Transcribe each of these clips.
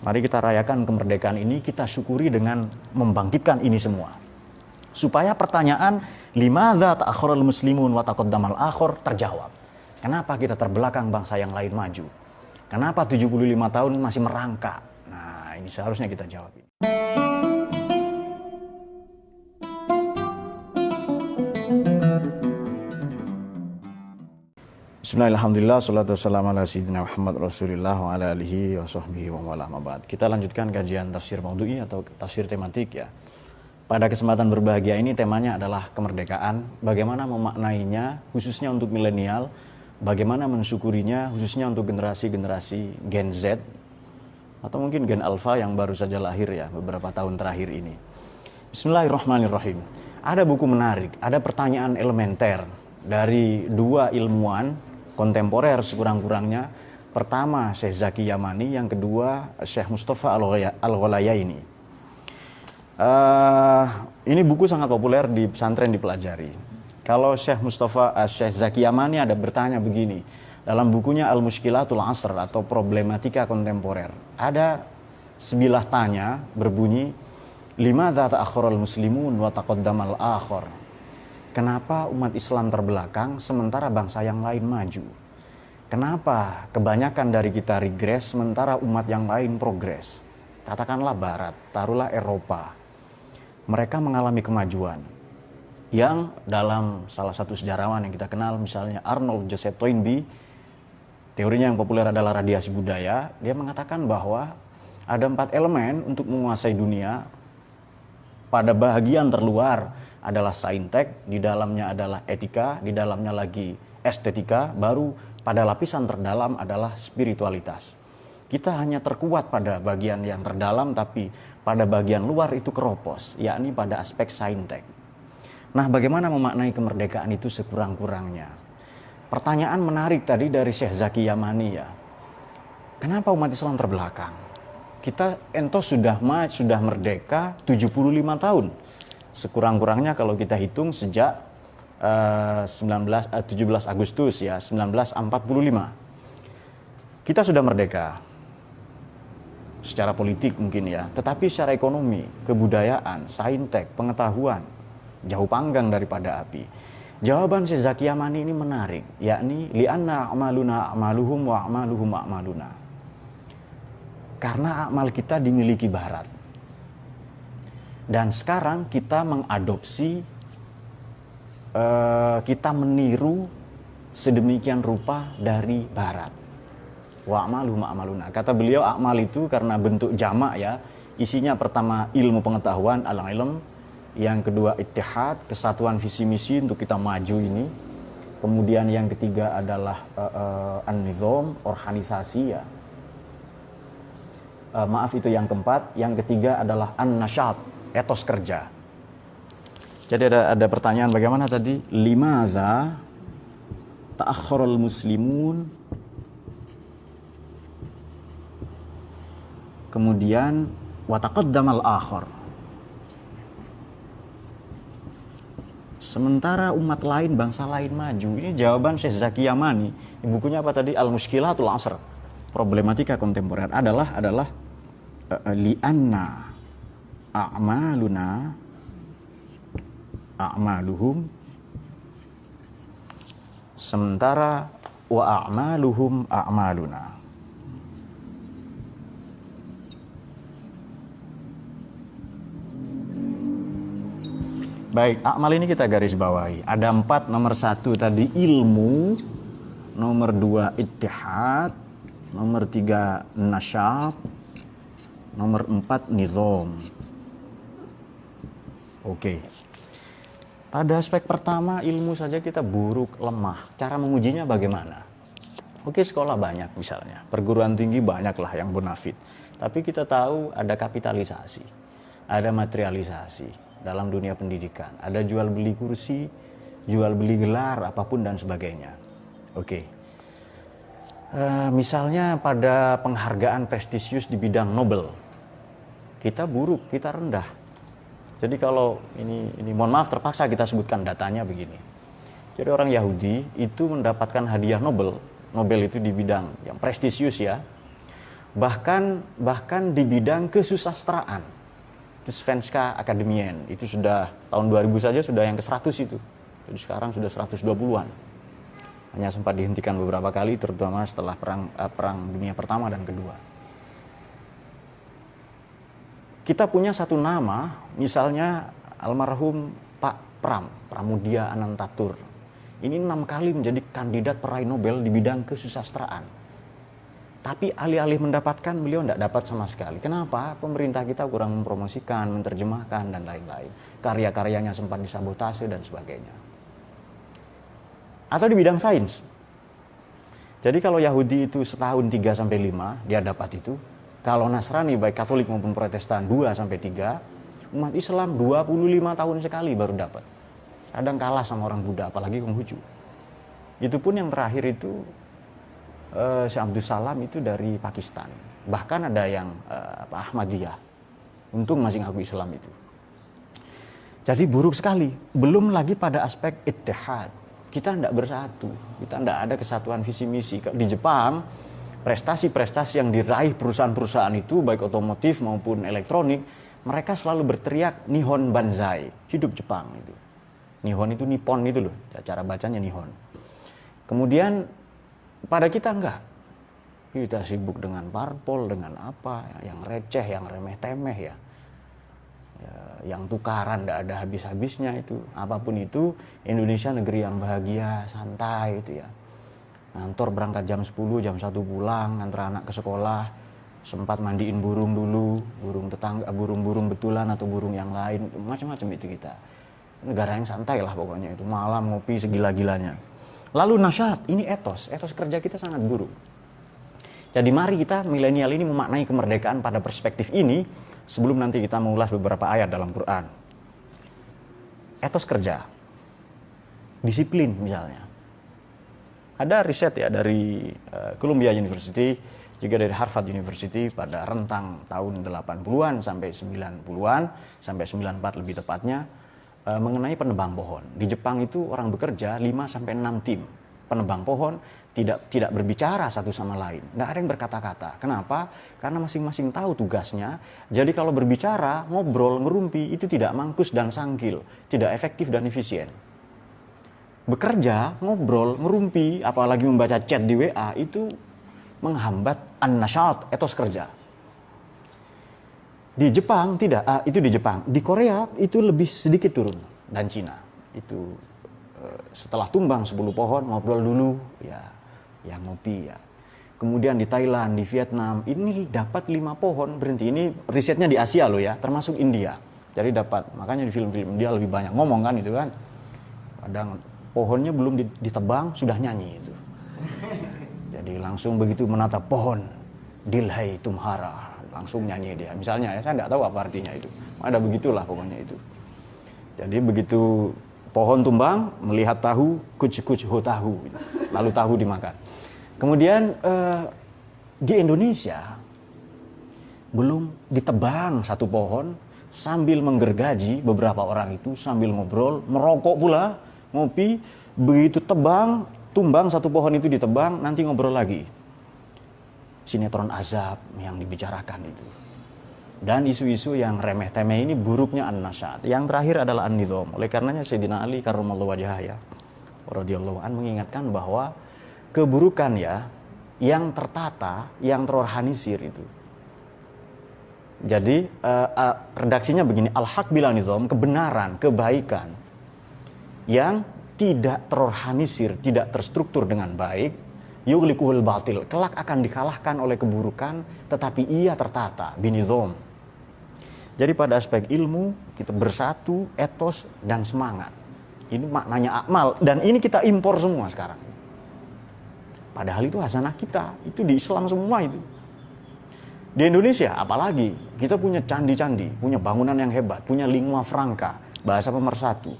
Mari kita rayakan kemerdekaan ini, kita syukuri dengan membangkitkan ini semua. Supaya pertanyaan limadza ta'akhkharal muslimun wa taqaddamal akhar terjawab. Kenapa kita terbelakang bangsa yang lain maju? Kenapa 75 tahun masih merangkak? Nah, ini seharusnya kita jawab ini. Bismillahirrahmanirrahim. Salatu wassalamu ala sayyidina Muhammad Rasulillah wa ala alihi wa sahbihi wa wala mabad. Kita lanjutkan kajian tafsir maudhu'i atau tafsir tematik ya. Pada kesempatan berbahagia ini temanya adalah kemerdekaan. Bagaimana memaknainya khususnya untuk milenial, bagaimana mensyukurinya khususnya untuk generasi-generasi Gen Z atau mungkin Gen Alpha yang baru saja lahir ya beberapa tahun terakhir ini. Bismillahirrahmanirrahim. Ada buku menarik, ada pertanyaan elementer dari dua ilmuwan kontemporer sekurang-kurangnya. Pertama Syekh Zaki Yamani, yang kedua Syekh Mustafa Al-Ghalayaini. Ini buku sangat populer di pesantren dipelajari. Kalau Syekh Zaki Yamani ada bertanya begini, dalam bukunya Al-Mushkilatul Asr atau Problematika Kontemporer, ada sebilah tanya berbunyi, limadza ta'akhkharal muslimun wa taqaddamal akhar. Kenapa umat Islam terbelakang sementara bangsa yang lain maju? Kenapa kebanyakan dari kita regres sementara umat yang lain progres? Katakanlah Barat, taruhlah Eropa. Mereka mengalami kemajuan yang dalam salah satu sejarawan yang kita kenal, misalnya Arnold Joseph Toynbee, teorinya yang populer adalah radiasi budaya. Dia mengatakan bahwa ada 4 elemen untuk menguasai dunia. Pada bahagian terluar adalah saintek, di dalamnya adalah etika, di dalamnya lagi estetika, baru pada lapisan terdalam adalah spiritualitas. Kita hanya terkuat pada bagian yang terdalam, tapi pada bagian luar itu keropos, yakni pada aspek saintek. Nah, bagaimana memaknai kemerdekaan itu sekurang-kurangnya? Pertanyaan menarik tadi dari Syekh Zaki Yamani ya. Kenapa umat Islam terbelakang? Kita sudah merdeka 75 tahun. Sekurang-kurangnya kalau kita hitung sejak 17 Agustus ya 1945. Kita sudah merdeka secara politik mungkin ya, tetapi secara ekonomi, kebudayaan, saintek, pengetahuan jauh panggang daripada api. Jawaban Syekh Zaki Yamani ini menarik, yakni li'anna a'maluna a'maluhum wa a'maluhum a'maluna. Karena amal kita dimiliki Barat. Dan sekarang kita mengadopsi, kita meniru sedemikian rupa dari Barat. Wa a'maluhum a'maluna. Kata beliau amal itu karena bentuk jamak ya. Isinya pertama ilmu pengetahuan, al-ilm. Yang kedua ittihad, kesatuan visi misi untuk kita maju ini. Kemudian yang ketiga adalah an-nizam, organisasi ya. Maaf itu yang keempat. Yang ketiga adalah an-nasyat, etos kerja. Jadi ada pertanyaan bagaimana tadi? Limaza ta'akhkharal muslimun, kemudian wa taqaddamal akhar. Sementara umat lain, bangsa lain maju. Ini jawaban Syekh Zaki Yamani. Bukunya apa tadi? Al-Mushkilatul Asr, Problematika Kontemporer adalah li'anna a'maluna a'maluhum, sementara wa a'maluhum a'maluna. Baik, amal ini kita garis bawahi. Ada 4, nomor 1 tadi ilmu, nomor 2 ittihad, nomor 3 nasyat, nomor 4 nizam. Oke. Pada aspek pertama ilmu saja kita buruk, lemah. Cara mengujinya bagaimana? Oke, sekolah banyak misalnya, perguruan tinggi banyaklah yang bonafit. Tapi kita tahu ada kapitalisasi, ada materialisasi dalam dunia pendidikan. Ada jual beli kursi, jual beli gelar, apapun dan sebagainya. Oke. Misalnya pada penghargaan prestisius di bidang Nobel, kita buruk, kita rendah. Jadi kalau ini mohon maaf terpaksa kita sebutkan datanya begini. Jadi orang Yahudi itu mendapatkan hadiah Nobel itu di bidang yang prestisius ya. bahkan di bidang kesusastraan. Itu Svenska Akademien, itu sudah tahun 2000 saja sudah yang ke-100 itu. Jadi sekarang sudah 120-an. Hanya sempat dihentikan beberapa kali, terutama setelah perang dunia pertama dan kedua. Kita punya satu nama, misalnya almarhum Pak Pramudia Anantatur. Ini 6 kali menjadi kandidat peraih Nobel di bidang kesusastraan. Tapi alih-alih mendapatkan, beliau tidak dapat sama sekali. Kenapa? Pemerintah kita kurang mempromosikan, menerjemahkan, dan lain-lain. Karya-karyanya sempat disabotase dan sebagainya. Atau di bidang sains. Jadi kalau Yahudi itu setahun 3-5, dia dapat itu. Kalau Nasrani, baik Katolik maupun Protestan, 2-3. Umat Islam 25 tahun sekali baru dapat. Kadang kalah sama orang Buddha, apalagi Konghucu. Itu pun yang terakhir itu, Syekh Abdul Salam itu dari Pakistan. Bahkan ada yang Ahmadiyah. Untung masih ngaku Islam itu. Jadi buruk sekali. Belum lagi pada aspek ittihad. Kita tidak bersatu. Kita tidak ada kesatuan visi misi. Di Jepang, prestasi-prestasi yang diraih perusahaan-perusahaan itu, baik otomotif maupun elektronik, mereka selalu berteriak Nihon Banzai. Hidup Jepang itu. Nihon itu Nippon itu loh. Cara bacanya Nihon. Kemudian pada kita enggak. Kita sibuk dengan parpol, dengan apa, yang receh, yang remeh-temeh ya. Yang tukaran enggak ada habis-habisnya itu. Apapun itu, Indonesia negeri yang bahagia, santai itu ya. Ngantor berangkat jam 10, jam 1 pulang, ngantar anak ke sekolah, sempat mandiin burung dulu, burung tetangga, burung-burung betulan atau burung yang lain, macam-macam itu kita. Negara yang santai lah pokoknya itu, malam ngopi segila-gilanya. Lalu nasyat, ini etos kerja kita sangat buruk. Jadi mari kita milenial ini memaknai kemerdekaan pada perspektif ini sebelum nanti kita mengulas beberapa ayat dalam Quran. Etos kerja, disiplin misalnya. Ada riset ya dari Columbia University, juga dari Harvard University pada rentang tahun 80-an sampai 90-an, sampai 94 lebih tepatnya, mengenai penebang pohon. Di Jepang itu orang bekerja 5-6 tim. Penebang pohon tidak berbicara satu sama lain. Nggak ada yang berkata-kata. Kenapa? Karena masing-masing tahu tugasnya. Jadi kalau berbicara, ngobrol, ngerumpi, itu tidak mangkus dan sangkil. Tidak efektif dan efisien. Bekerja, ngobrol, ngerumpi, apalagi membaca chat di WA, itu menghambat an-nasyat, etos kerja. Di Jepang tidak, itu di Jepang. Di Korea itu lebih sedikit turun, dan Cina itu setelah tumbang 10 pohon ngobrol dulu, ya ngopi ya. Kemudian di Thailand, di Vietnam ini dapat 5 pohon berhenti. Ini risetnya di Asia loh ya, termasuk India. Jadi dapat, makanya di film-film India lebih banyak ngomong kan itu kan. Kadang pohonnya belum ditebang sudah nyanyi itu. Jadi langsung begitu menatap pohon, dilhai tumhara. Langsung nyanyi dia. Misalnya ya, saya tidak tahu apa artinya itu. Ada begitulah pokoknya itu. Jadi begitu pohon tumbang, melihat tahu, kuc-kuc ho tahu. Lalu tahu dimakan. Kemudian di Indonesia, belum ditebang satu pohon, sambil menggergaji beberapa orang itu, sambil ngobrol, merokok pula, ngopi, begitu tumbang satu pohon itu ditebang, nanti ngobrol lagi. Sinetron azab yang dibicarakan itu. Dan isu-isu yang remeh-temeh ini buruknya an-nasyat. Yang terakhir adalah an-nizam. Oleh karenanya Sayyidina Ali karramallahu wajhah radhiyallahu an mengingatkan bahwa keburukan ya yang tertata, yang terorganisir itu. Jadi redaksinya begini, al-haq bila nizam, kebenaran, kebaikan yang tidak terorganisir, tidak terstruktur dengan baik, yughliquhul batil, kelak akan dikalahkan oleh keburukan, tetapi ia tertata binizam. Jadi pada aspek ilmu kita bersatu, etos dan semangat. Ini maknanya akmal, dan ini kita impor semua sekarang. Padahal itu hasanah kita, itu di Islam semua itu. Di Indonesia apalagi, kita punya candi-candi, punya bangunan yang hebat, punya lingua franca, bahasa pemersatu.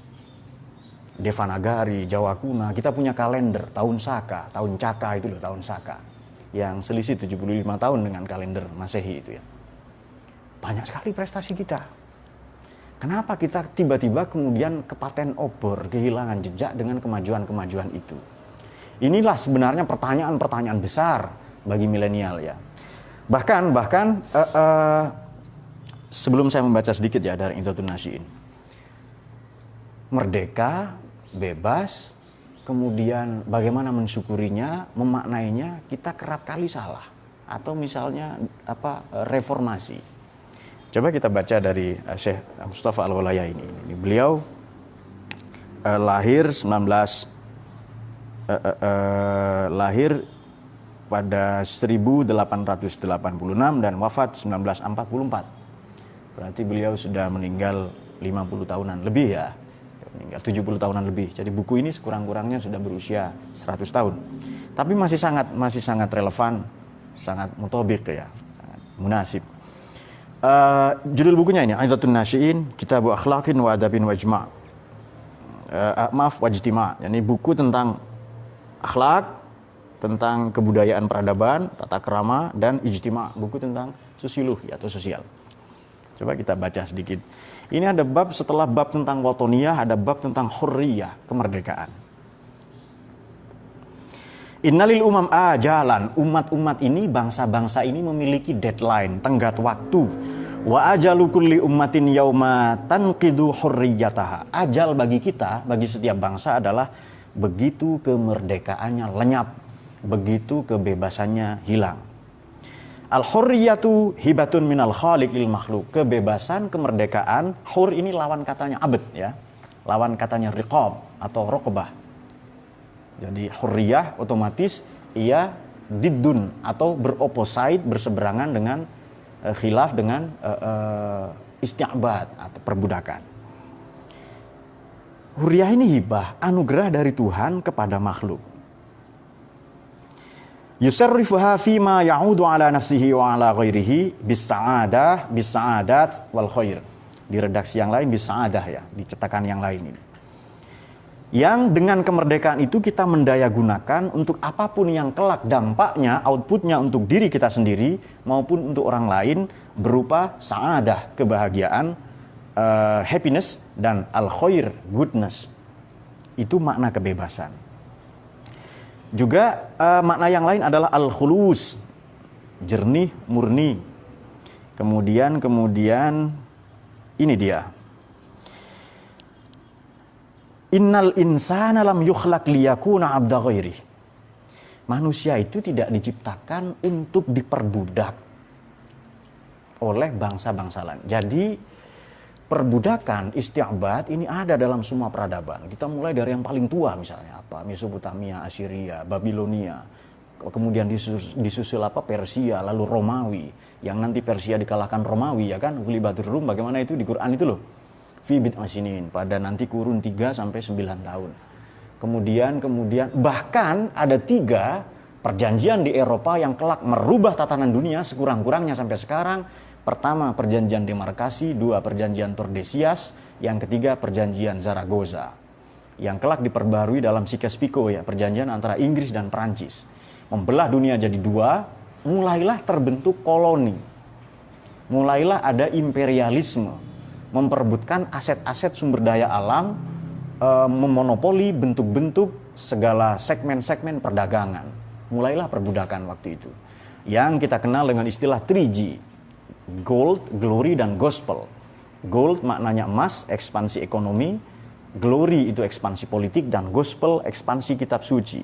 Devanagari, Jawa Kuna, kita punya kalender tahun Saka, tahun Caka itu loh, tahun Saka. Yang selisih 75 tahun dengan kalender Masehi itu ya. Banyak sekali prestasi kita. Kenapa kita tiba-tiba kemudian kepaten obor, kehilangan jejak dengan kemajuan-kemajuan itu? Inilah sebenarnya pertanyaan-pertanyaan besar bagi milenial ya. Bahkan sebelum saya membaca sedikit ya dari Izatun Nasyi'in. Merdeka, bebas, kemudian bagaimana mensyukurinya, memaknainya, kita kerap kali salah. Atau misalnya reformasi. Coba kita baca dari Syekh Mustafa Al-Walaya ini. Beliau lahir pada 1886 dan wafat 1944. Berarti beliau sudah meninggal 50 tahunan lebih ya. Meninggal 70 tahunan lebih. Jadi buku ini sekurang-kurangnya sudah berusia 100 tahun. Tapi masih sangat relevan, sangat muthabik ya, sangat munasib. Judul bukunya ini Izatun Nasyi'in, Kitabu Akhlaqin wa Adabin wa Ijma'. Wajtima'. Yani buku tentang akhlak, tentang kebudayaan peradaban, tata krama, dan ijtima', buku tentang sosiologi atau sosial. Coba kita baca sedikit. Ini ada bab, setelah bab tentang watoniyah, ada bab tentang hurriyah, kemerdekaan. Innalil umam ajalan, umat-umat ini, bangsa-bangsa ini memiliki deadline, tenggat waktu. Wa ajalu kulli ummatin yauma tanqidhu hurriyataha. Ajal bagi kita, bagi setiap bangsa adalah begitu kemerdekaannya lenyap, begitu kebebasannya hilang. Al-hurriyatu hibatun minal khaliq lil makhluk. Kebebasan, kemerdekaan, hur ini lawan katanya abd ya. Lawan katanya riqab atau raqabah. Jadi hurriyah otomatis ia diddun atau beropposite, berseberangan dengan khilaf dengan isti'bad atau perbudakan. Hurriyah ini hibah, anugerah dari Tuhan kepada makhluk. Yusarrifuha fima ya'udu ala nafsihi wa ala ghairihi bis-sa'adat wal khair. Di redaksi yang lain bis-sa'adah ya, di cetakan yang lain ini. Yang dengan kemerdekaan itu kita mendaya gunakan untuk apapun yang kelak dampaknya, outputnya untuk diri kita sendiri maupun untuk orang lain berupa sa'adah, kebahagiaan, happiness, dan al-khair, goodness. Itu makna kebebasan. Juga makna yang lain adalah al-khulus, jernih, murni. Kemudian ini dia. Innal insana lam yukhlaq liyakuna abda ghairi. Manusia itu tidak diciptakan untuk diperbudak oleh bangsa-bangsa lain. Jadi perbudakan, isti'bad ini ada dalam semua peradaban. Kita mulai dari yang paling tua misalnya Mesopotamia, Assyria, Babilonia. Kemudian disusul Persia, lalu Romawi. Yang nanti Persia dikalahkan Romawi ya kan, Ghulibatur Rum, bagaimana itu di Quran itu loh. Fi bid'a sinin, pada nanti kurun 3 sampai 9 tahun. Kemudian bahkan ada 3 perjanjian di Eropa yang kelak merubah tatanan dunia sekurang-kurangnya sampai sekarang. Pertama, perjanjian demarkasi. 2, perjanjian Tordesillas. Yang ketiga, perjanjian Zaragoza. Yang kelak diperbarui dalam Sykes-Picot ya, perjanjian antara Inggris dan Perancis. Membelah dunia jadi 2, mulailah terbentuk koloni. Mulailah ada imperialisme, memperebutkan aset-aset sumber daya alam, memonopoli bentuk-bentuk segala segmen-segmen perdagangan. Mulailah perbudakan waktu itu. Yang kita kenal dengan istilah 3G. Gold, glory, dan gospel. Gold maknanya emas, ekspansi ekonomi. Glory itu ekspansi politik, dan gospel ekspansi kitab suci.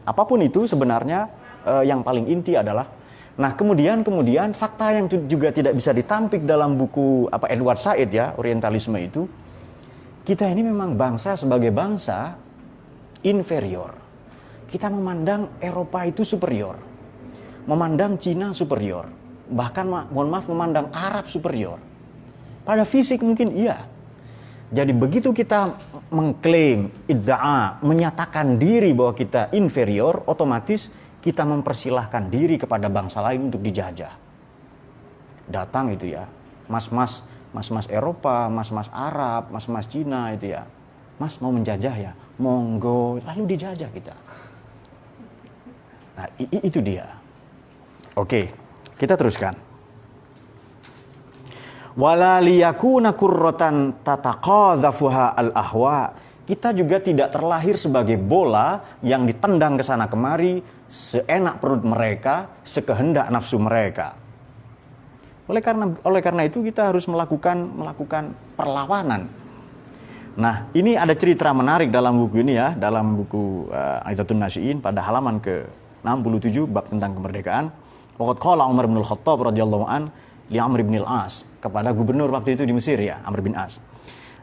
Apapun itu sebenarnya yang paling inti adalah, nah kemudian fakta yang juga tidak bisa ditampik dalam buku Edward Said ya, Orientalisme itu, kita ini memang bangsa sebagai bangsa inferior. Kita memandang Eropa itu superior, memandang Cina superior. Bahkan mohon maaf memandang Arab superior. Pada fisik mungkin iya. Jadi begitu kita mengklaim, idda'a, menyatakan diri bahwa kita inferior, otomatis kita mempersilahkan diri kepada bangsa lain untuk dijajah. Datang itu ya, mas-mas Eropa, mas-mas Arab, mas-mas Cina itu ya. Mas mau menjajah ya? Monggo, lalu dijajah kita. Nah itu dia. Oke. Kita teruskan. Wala liyakuna qurratan tataqadzafuha al-ahwa. kita juga tidak terlahir sebagai bola yang ditendang ke sana kemari seenak perut mereka, sekehendak nafsu mereka. Oleh karena itu kita harus melakukan perlawanan. Nah, ini ada cerita menarik dalam buku ini ya, dalam buku Aizatul Nasyiin pada halaman ke-67 bab tentang kemerdekaan. Waqad qala Umar bin Al-Khattab radhiyallahu an li Amr bin Al-As, kepada gubernur waktu itu di Mesir ya, Amr bin As.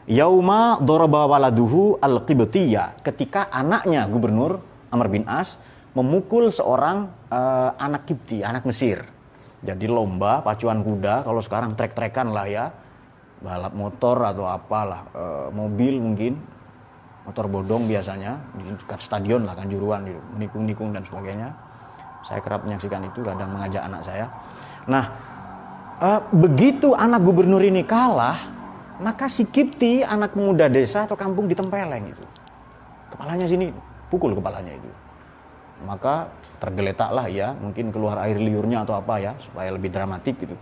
Yauma daraba waladuhu al-Qibtiyya, ketika anaknya gubernur Amr bin As memukul seorang anak Qibti, anak Mesir. Jadi lomba pacuan kuda, kalau sekarang trek-trekan lah ya, balap motor atau apalah, mobil mungkin, motor bodong biasanya di dekat stadion lah, Kanjuruan, menikung-nikung dan sebagainya. Saya kerap menyaksikan itu, kadang mengajak anak saya. Nah, begitu anak gubernur ini kalah, maka si Kipti, anak pemuda desa atau kampung, ditempeleng itu. Kepalanya sini, pukul kepalanya itu. Maka tergeletaklah ya, mungkin keluar air liurnya atau apa ya, supaya lebih dramatik gitu.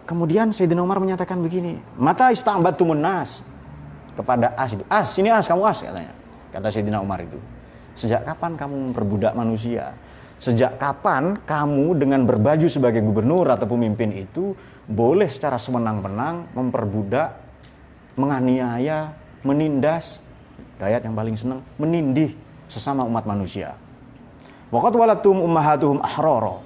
Kemudian Sayyidina Umar menyatakan begini, mata ista'batumun nas, kepada As itu. As, sini As, kamu As, katanya. Kata Sayyidina Umar itu. Sejak kapan kamu memperbudak manusia? Sejak kapan kamu dengan berbaju sebagai gubernur atau pemimpin itu boleh secara semenang-menang memperbudak, menganiaya, menindas, ayat yang paling senang, menindih sesama umat manusia. Waqad walatum ummahatuhum ahrara.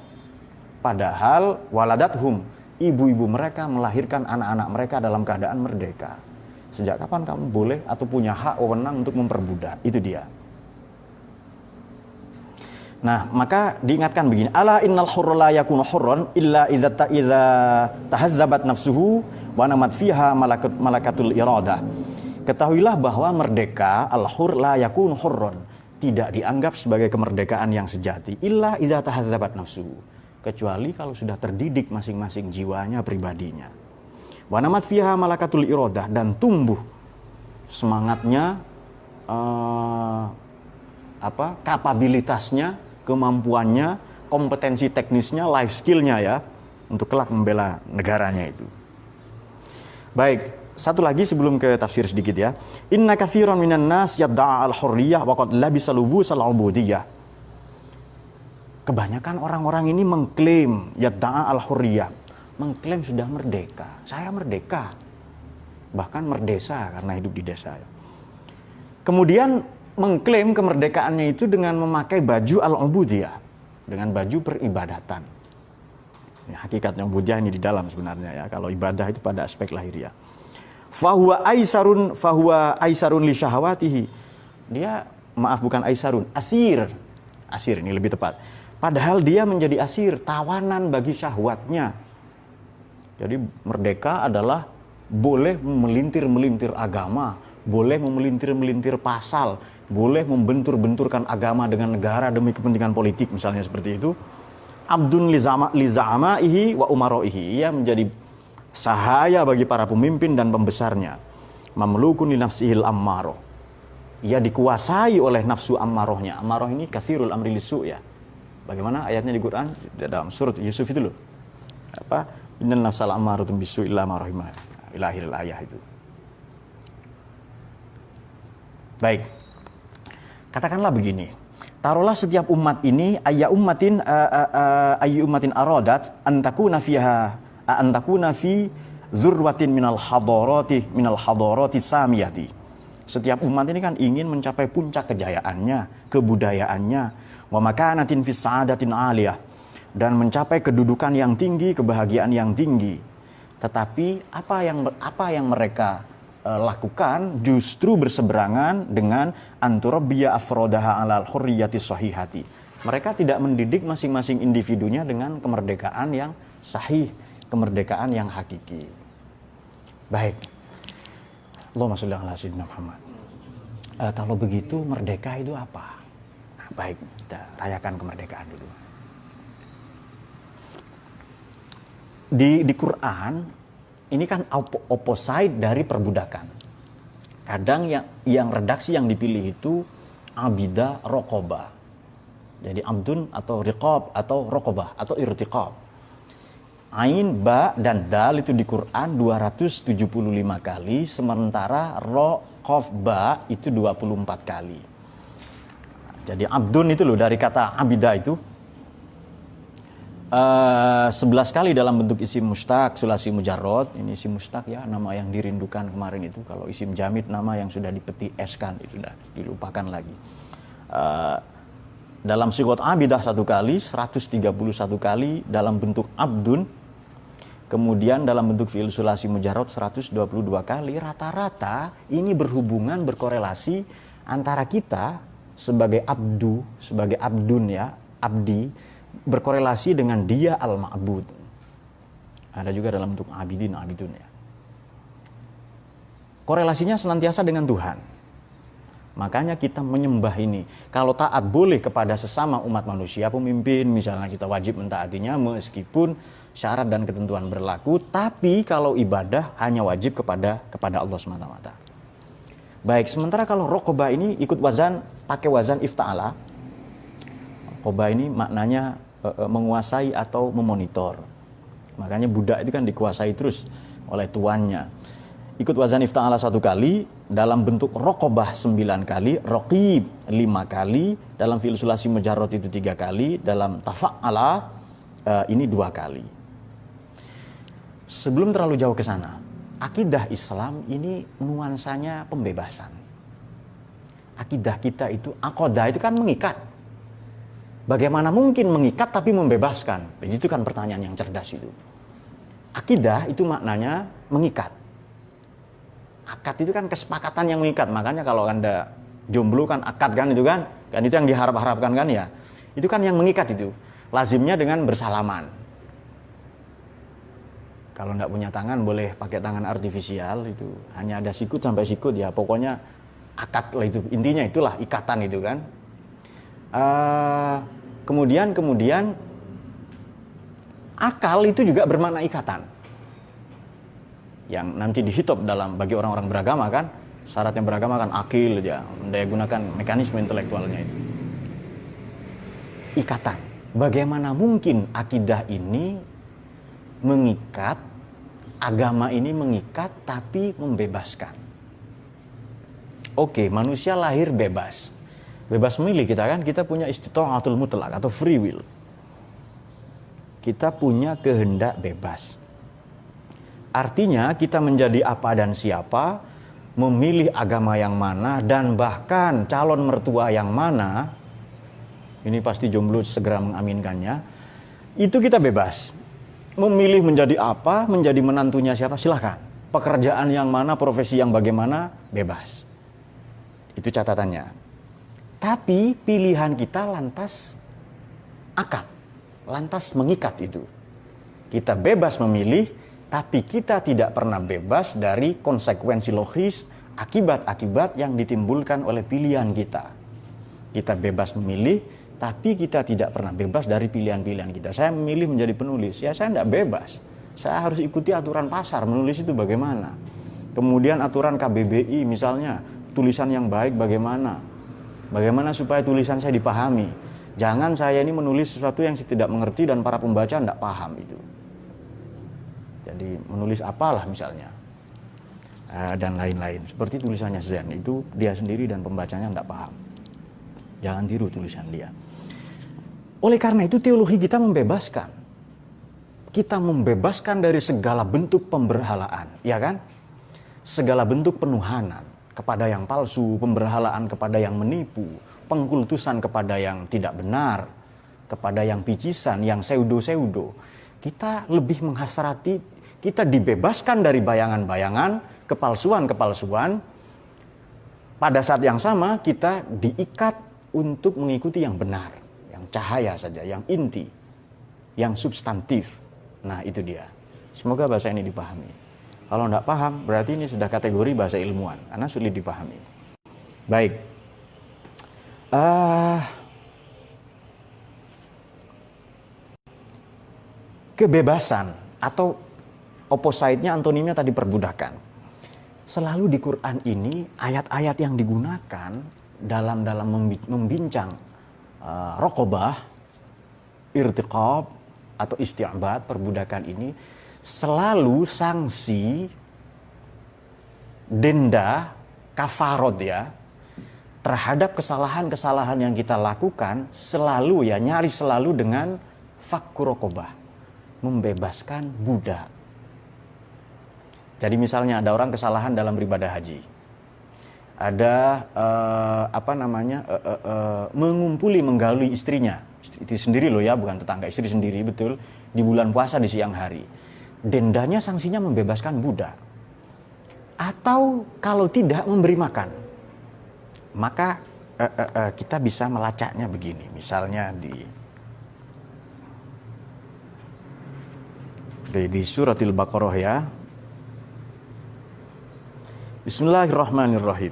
Padahal waladathum, ibu-ibu mereka melahirkan anak-anak mereka dalam keadaan merdeka. Sejak kapan kamu boleh atau punya hak wewenang untuk memperbudak? Itu dia. Nah, maka diingatkan begini, ala innal hurra la yakunu hurran illa idza tahazzabat nafsuhu wa namat fiha malakatul iradah. Ketahuilah bahwa merdeka, al-hur la yakunu hurran, tidak dianggap sebagai kemerdekaan yang sejati illa idza tahazzabat nafsuhu, kecuali kalau sudah terdidik masing-masing jiwanya, pribadinya. Wa namat fiha malakatul iradah, dan tumbuh semangatnya, kapabilitasnya, kemampuannya, kompetensi teknisnya, life skillnya ya, untuk kelak membela negaranya itu. Baik, satu lagi sebelum ke tafsir sedikit ya. Inna katsiran minan nas yadda'a al-hurriyah wa qad labisa lubusal ubudiyyah. Kebanyakan orang-orang ini mengklaim yadda'a al-hurriyah, mengklaim sudah merdeka. Saya merdeka. Bahkan merdesa karena hidup di desa ya. Kemudian mengklaim kemerdekaannya itu dengan memakai baju al-ubudiyah, dengan baju peribadatan. Ya, hakikatnya ubudiyah ini di dalam sebenarnya ya. Kalau ibadah itu pada aspek lahiriah. Fahuwa aisarun li syahawatihi. Dia, maaf bukan aisarun, asir. Asir ini lebih tepat. Padahal dia menjadi asir, tawanan bagi syahwatnya. Jadi merdeka adalah boleh memelintir-melintir agama, boleh memelintir-melintir pasal, boleh membentur-benturkan agama dengan negara demi kepentingan politik, misalnya seperti itu. Abdun li za'amaihi wa umaraihi, ia menjadi sahaya bagi para pemimpin dan pembesarnya. Mamlukun li nafsihil ammaroh, ia dikuasai oleh nafsu ammarohnya. Ammaroh ini kasirul amri lisu ya. Bagaimana ayatnya di Quran dalam surat Yusuf itu loh. Apa? Innan nafsal ammaratun bisu illa ma rahimah. Ila akhiril ayah itu. Baik. Katakanlah begini, taruhlah setiap umat ini ayyu ummatin aradat antakuna fi zurwatin minal hadarati samiyati. Setiap umat ini kan ingin mencapai puncak kejayaannya, kebudayaannya, wa makanatin fis sa'adatin aliyah, dan mencapai kedudukan yang tinggi, kebahagiaan yang tinggi. Tetapi apa yang mereka lakukan justru berseberangan dengan anturabbiya afrodaha alal hurriyati sahihati. Mereka tidak mendidik masing-masing individunya dengan kemerdekaan yang sahih, kemerdekaan yang hakiki. Baik. Allahumma sholli ala sayyidina Muhammad. Kalau begitu merdeka itu apa? Nah, baik, kita rayakan kemerdekaan dulu. Di Quran ini kan opposite dari perbudakan. Kadang yang redaksi yang dipilih itu abida roqobah. Jadi abdun atau riqab atau roqobah atau irtiqab. Ain, ba, dan dal itu di Quran 275 kali, sementara ro qaf ba itu 24 kali. Jadi abdun itu loh, dari kata abida itu 11 kali dalam bentuk isim mustaq, sulasi mujarrad. Ini isim mustaq ya, nama yang dirindukan kemarin itu. Kalau isim jamid, nama yang sudah dipeti eskan, itu sudah dilupakan lagi. Dalam sigot abidah 1 kali, 131 kali dalam bentuk abdun. Kemudian dalam bentuk fi'il sulasi mujarrad 122 kali. Rata-rata ini berhubungan, berkorelasi antara kita sebagai abdu, sebagai abdun ya, abdi, berkorelasi dengan dia al-ma'bud. Ada juga dalam bentuk abidin, abidun ya. Korelasinya senantiasa dengan Tuhan. Makanya kita menyembah ini. Kalau taat boleh kepada sesama umat manusia, pemimpin misalnya, kita wajib mentaatinya meskipun syarat dan ketentuan berlaku. Tapi kalau ibadah hanya wajib kepada Allah SWT. Baik, sementara kalau raqabah ini ikut wazan, pakai wazan ifta'ala. Raqabah ini maknanya menguasai atau memonitor. Makanya budak itu kan dikuasai terus oleh tuannya. Ikut wazan ifta'ala 1 kali, dalam bentuk raqabah 9 kali, raqib 5 kali, dalam fi'il sulasi mujarrad itu 3 kali, dalam tafa'ala ini 2 kali. Sebelum terlalu jauh ke sana, akidah Islam ini nuansanya pembebasan. Akidah kita itu, aqodah itu kan mengikat. Bagaimana mungkin mengikat tapi membebaskan? Itu kan pertanyaan yang cerdas itu. Akidah itu maknanya mengikat. Akad itu kan kesepakatan yang mengikat. Makanya kalau Anda jomblo kan akad kan itu kan. Kan itu yang diharap-harapkan kan ya. Itu kan yang mengikat itu. Lazimnya dengan bersalaman. Kalau enggak punya tangan boleh pakai tangan artifisial itu. Hanya ada sikut sampai sikut ya. Pokoknya akad lah itu. Intinya itulah ikatan itu kan. Kemudian akal itu juga bermakna ikatan yang nanti dihitop dalam bagi orang-orang beragama kan, syaratnya beragama kan akil ya, mendaya gunakan mekanisme intelektualnya itu. Ikatan. Bagaimana mungkin akidah ini mengikat, agama ini mengikat tapi membebaskan? Oke, manusia lahir bebas. Bebas memilih kita kan, kita punya istita'atul mutlak atau free will. Kita punya kehendak bebas. Artinya kita menjadi apa dan siapa, memilih agama yang mana, dan bahkan calon mertua yang mana, ini pasti jomblo segera mengaminkannya, itu kita bebas. Memilih menjadi apa, menjadi menantunya siapa, silahkan. Pekerjaan yang mana, profesi yang bagaimana, bebas. Itu catatannya. Tapi pilihan kita lantas akad, lantas mengikat itu. Kita bebas memilih, tapi kita tidak pernah bebas dari konsekuensi logis, akibat-akibat yang ditimbulkan oleh pilihan kita. Kita bebas memilih, tapi kita tidak pernah bebas dari pilihan-pilihan kita. Saya memilih menjadi penulis, ya saya tidak bebas. Saya harus ikuti aturan pasar, menulis itu bagaimana. Kemudian aturan KBBI misalnya, tulisan yang baik bagaimana. Bagaimana supaya tulisan saya dipahami. Jangan saya ini menulis sesuatu yang saya tidak mengerti dan para pembaca tidak paham itu. Jadi menulis apalah misalnya. Dan lain-lain. Seperti tulisannya Zen, itu dia sendiri dan pembacanya tidak paham. Jangan tiru tulisan dia. Oleh karena itu teologi kita membebaskan. Kita membebaskan dari segala bentuk pemberhalaan. Ya kan? Segala bentuk penuhanan kepada yang palsu, pemberhalaan kepada yang menipu, pengkultusan kepada yang tidak benar, kepada yang picisan, yang pseudo-pseudo. Kita lebih menghasrati, kita dibebaskan dari bayangan-bayangan, kepalsuan-kepalsuan. Pada saat yang sama kita diikat untuk mengikuti yang benar, yang cahaya saja, yang inti, yang substantif. Nah itu dia. Semoga bahasa ini dipahami. Kalau tidak paham, berarti ini sudah kategori bahasa ilmuwan, karena sulit dipahami. Baik. Kebebasan atau opposite-nya, antonimnya tadi perbudakan. Selalu di Quran ini, ayat-ayat yang digunakan dalam membincang raqabah, irtiqab, atau isti'bad, perbudakan ini, selalu sanksi, denda, kafarot ya, terhadap kesalahan-kesalahan yang kita lakukan selalu ya, nyaris selalu dengan fakku raqabah, membebaskan budak. Jadi misalnya ada orang kesalahan dalam beribadah haji, ada mengumpuli menggauli istrinya, istri sendiri loh ya, bukan tetangga, istri sendiri, betul, di bulan puasa di siang hari. Dendanya, sanksinya membebaskan budak. Atau kalau tidak, memberi makan. Maka kita bisa melacaknya begini, misalnya di suratil Baqarah ya. Bismillahirrahmanirrahim.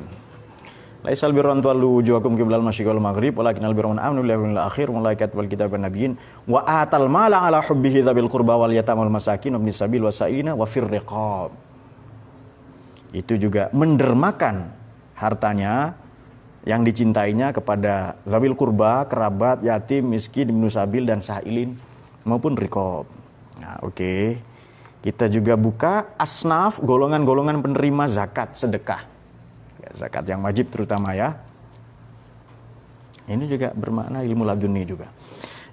Laisal birra an tuwallu wujuhakum qiblal masyriqi wal maghrib walakinnal birra man amana billahi wal yawmil akhir wal malaikati wal kitabi wan nabiyyin wa atal mala ala hubbihi dzabil qurba wal yatama wal masakin wabnis sabil wasailina wa fir riqab. Itu juga mendermakan hartanya yang dicintainya kepada zabil qurba, kerabat, yatim, miskin, ibnu sabil dan sailin maupun riqab. Nah, oke. Kita juga buka asnaf, golongan-golongan penerima zakat, sedekah. Zakat yang wajib terutama ya. Ini juga bermakna ilmu laduni juga.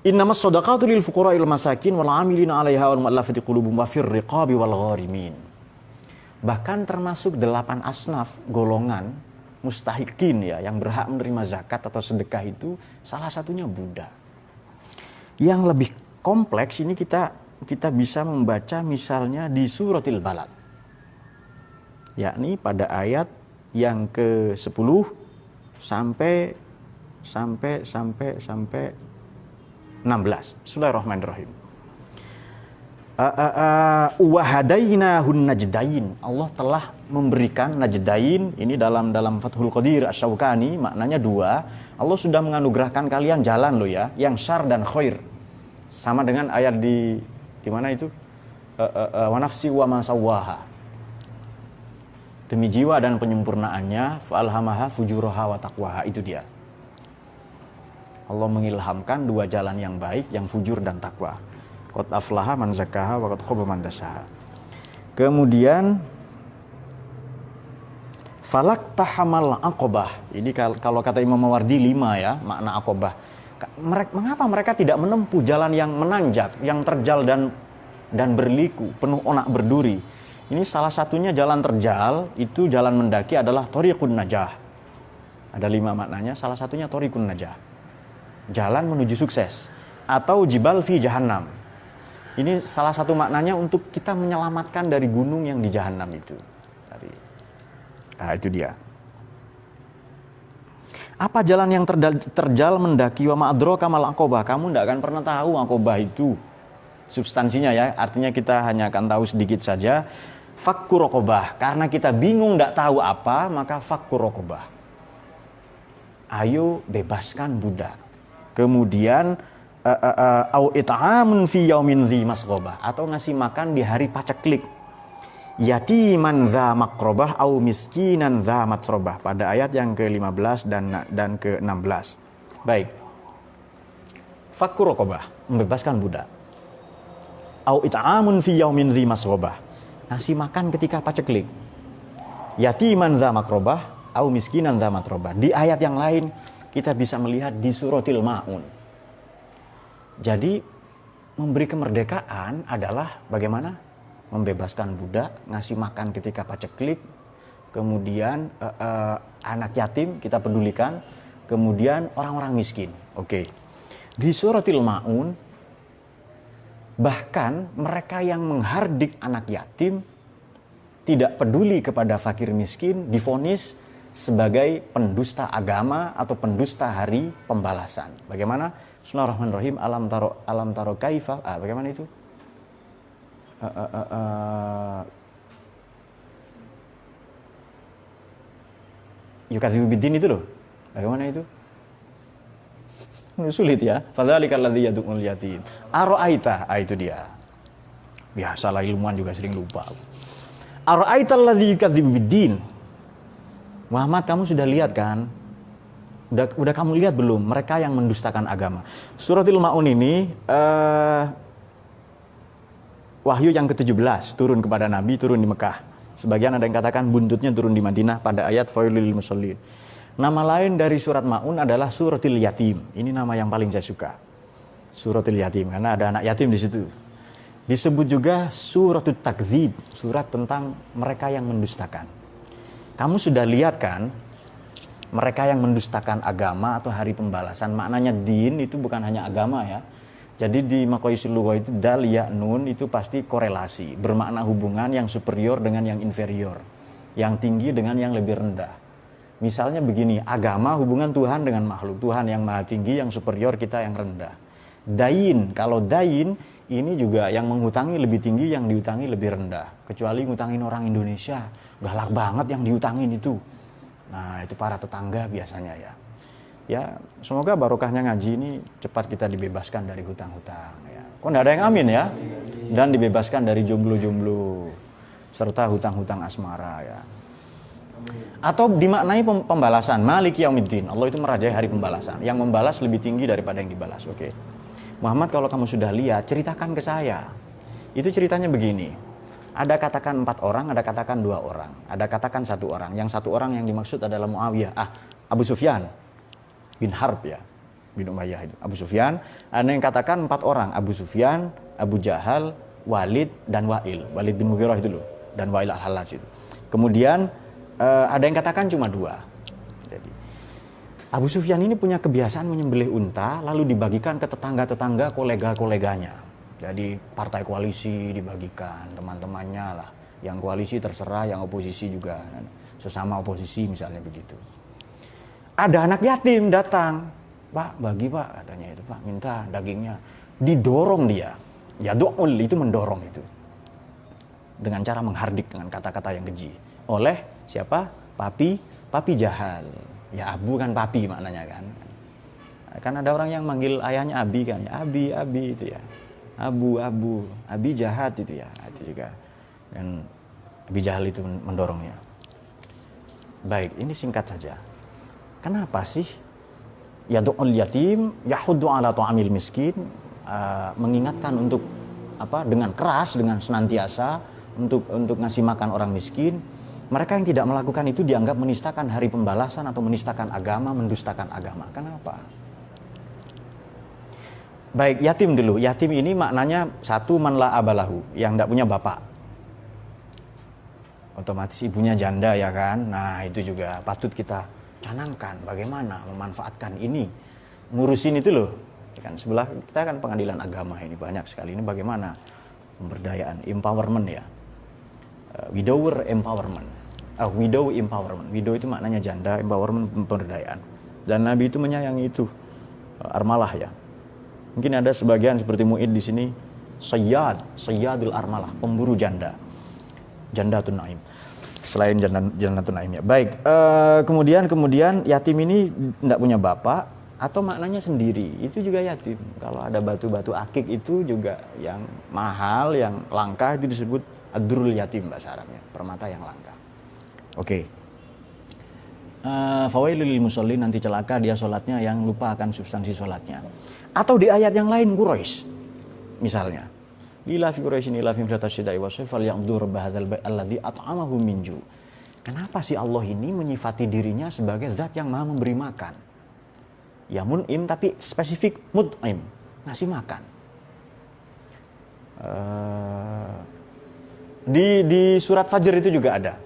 Innamas shadaqatu lil fuqara'il masakin wal 'amilina 'alaiha wal mu'allafati qulubuhum wa fir riqabi wal gharimin. Bahkan termasuk 8 asnaf golongan mustahikin ya, yang berhak menerima zakat atau sedekah itu salah satunya budak. Yang lebih kompleks ini kita bisa membaca misalnya di suratil Balad, yakni pada ayat yang ke-10 sampai 16. Bismillahirrahmanirrahim. Wa hadainahun najdain. Allah telah memberikan najdain, ini dalam Fathul Qadir Asy-Syaukani maknanya 2. Allah sudah menganugerahkan kalian jalan loh ya, yang syar dan khair. Sama dengan ayat di mana itu? Wa nafsi wa ma sawwaha. Demi jiwa dan penyempurnaannya, fa'alhamaha fujuraha wa taqwaha, itu dia. Allah mengilhamkan 2 jalan yang baik, yang fujur dan takwa. Qad aflaha man zakkaha wa qad khaba man dassaha. Kemudian falak tahamal aqobah. Ini kalau kata Imam Mawardi 5 ya, makna aqobah. Mengapa mereka tidak menempuh jalan yang menanjak, yang terjal dan berliku, penuh onak berduri? Ini salah satunya jalan terjal, itu jalan mendaki adalah thoriqun najah. Ada 5 maknanya, salah satunya thoriqun najah, jalan menuju sukses. Atau jibal fi jahannam. Ini salah satu maknanya untuk kita menyelamatkan dari gunung yang di jahannam itu. Itu dia. Apa jalan yang terjal mendaki? Wa ma'adraka mal aqobah. Kamu tidak akan pernah tahu aqobah itu substansinya ya. Artinya kita hanya akan tahu sedikit saja. Fakku raqobah. Karena kita bingung tidak tahu apa, maka fakku raqobah. Ayo bebaskan budak. Kemudian au it'amun fi yaumin dzi masghobah, atau ngasih makan di hari paceklik. Yatiman dza maqrobah au miskinan dza matrobah, pada ayat yang ke-15 dan ke-16. Baik. Fakku raqabah, membebaskan budak. Au it'amun fi yaumin dzi masghobah, ngasih makan ketika paceklik. Yatiman dza maqrobah au miskinan dza matrobah. Di ayat yang lain kita bisa melihat di suratil Maun. Jadi memberi kemerdekaan adalah bagaimana? Membebaskan budak, ngasih makan ketika paceklik, kemudian anak yatim kita pedulikan, kemudian orang-orang miskin. Oke. Di suratil Maun, bahkan mereka yang menghardik anak yatim, tidak peduli kepada fakir miskin, divonis sebagai pendusta agama atau pendusta hari pembalasan. Bagaimana? Bismillahirrahmanirrahim. Alam taro kaifa. Bagaimana itu? Yukadzibu biddin itu loh. Bagaimana itu? Sulit ya. Fadzalikal ladzi yad'ul yatim. Ara'aita, itu dia. Biasalah ilmuwan juga sering lupa. Ara'aital ladzi yukadzibu biddin. Muhammad, kamu sudah lihat kan? Udah kamu lihat belum mereka yang mendustakan agama? Suratul Maun ini wahyu yang ke-17 turun kepada Nabi, turun di Mekah. Sebagian ada yang katakan buntutnya turun di Madinah pada ayat fawailul lil musallin. Nama lain dari surat Maun adalah suratil yatim. Ini nama yang paling saya suka. Suratil yatim karena ada anak yatim di situ. Disebut juga suratul takdzib, surat tentang mereka yang mendustakan. Kamu sudah lihat kan mereka yang mendustakan agama atau hari pembalasan. Maknanya din itu bukan hanya agama ya. Jadi di Maqayisul Lughah itu dal ya nun itu pasti korelasi, bermakna hubungan yang superior dengan yang inferior, yang tinggi dengan yang lebih rendah. Misalnya begini, agama hubungan Tuhan dengan makhluk, Tuhan yang maha tinggi, yang superior, kita yang rendah. Dain, kalau dain ini juga yang menghutangi lebih tinggi, yang diutangi lebih rendah. Kecuali ngutangin orang Indonesia, galak banget yang diutangin itu. Nah itu para tetangga biasanya ya. Ya, semoga barokahnya ngaji ini cepat kita dibebaskan dari hutang-hutang ya. Kok enggak ada yang amin ya? Dan dibebaskan dari jomblo-jomblo serta hutang-hutang asmara ya. Atau dimaknai pembalasan, Maliki Yaumiddin. Allah itu merajai hari pembalasan. Yang membalas lebih tinggi daripada yang dibalas, oke. Muhammad, kalau kamu sudah lihat, ceritakan ke saya. Itu ceritanya begini. Ada katakan 4 orang, ada katakan 2 orang, ada katakan 1 orang. Yang 1 orang yang dimaksud adalah Muawiyah, Abu Sufyan bin Harb ya, bin Umayyah itu. Abu Sufyan, ada yang katakan 4 orang, Abu Sufyan, Abu Jahal, Walid dan Wa'il. Walid bin Mughirah itu loh, dan Wa'il al-Halaj itu. Kemudian ada yang katakan cuma 2. Jadi Abu Sufyan ini punya kebiasaan menyembelih unta lalu dibagikan ke tetangga-tetangga, kolega-koleganya. Jadi partai koalisi dibagikan, teman-temannya lah. Yang koalisi terserah, yang oposisi juga, sesama oposisi misalnya begitu. Ada anak yatim datang, Pak bagi Pak katanya itu, Pak minta dagingnya. Didorong dia, ya do'ul itu mendorong itu. Dengan cara menghardik dengan kata-kata yang keji. Oleh siapa? Papi Jahal. Ya Abu kan papi maknanya kan. Kan ada orang yang manggil ayahnya Abi kan, ya Abi itu ya. Abu, Abi jahat itu ya, itu juga. Dan Abi Jahal itu mendorongnya. Baik, ini singkat saja. Kenapa sih yadu'ul yatim yahuddu ala ta'amil miskin, mengingatkan untuk dengan keras, dengan senantiasa untuk ngasih makan orang miskin. Mereka yang tidak melakukan itu dianggap menistakan hari pembalasan atau menistakan agama, mendustakan agama. Kenapa? Baik, yatim dulu. Yatim ini maknanya satu, man la abalahu, yang tidak punya bapak. Otomatis ibunya janda ya kan. Nah itu juga patut kita canangkan bagaimana memanfaatkan ini, ngurusin itu loh. Kan sebelah kita kan pengadilan agama ini banyak sekali. Ini bagaimana pemberdayaan, empowerment ya. Widower empowerment. Widow empowerment. Widow itu maknanya janda, empowerment pemberdayaan. Dan Nabi itu menyayangi itu. Armalah ya. Mungkin ada sebagian seperti Mu'id di sini, Sayyadul Armalah, pemburu janda. Jandatun Naim. Selain Jandatun Naim ya. Baik, kemudian yatim ini tidak punya bapak atau maknanya sendiri. Itu juga yatim. Kalau ada batu-batu akik itu juga yang mahal, yang langka, itu disebut adrul yatim bahasa Arabnya, permata yang langka. Oke. Fawailul lil musallin, nanti celaka dia sholatnya yang lupa akan substansi sholatnya. Atau di ayat yang lain Quraisy misalnya, lila fi Quraisyin ila fi mithatasyidai wa sayfal ya'budu rabb hadzal bait alladzi at'amahum min ju'. Kenapa sih Allah ini menyifati dirinya sebagai zat yang maha memberi makan? Ya mun'im, tapi spesifik mut'im, ngasih makan. Di surat Fajr itu juga ada.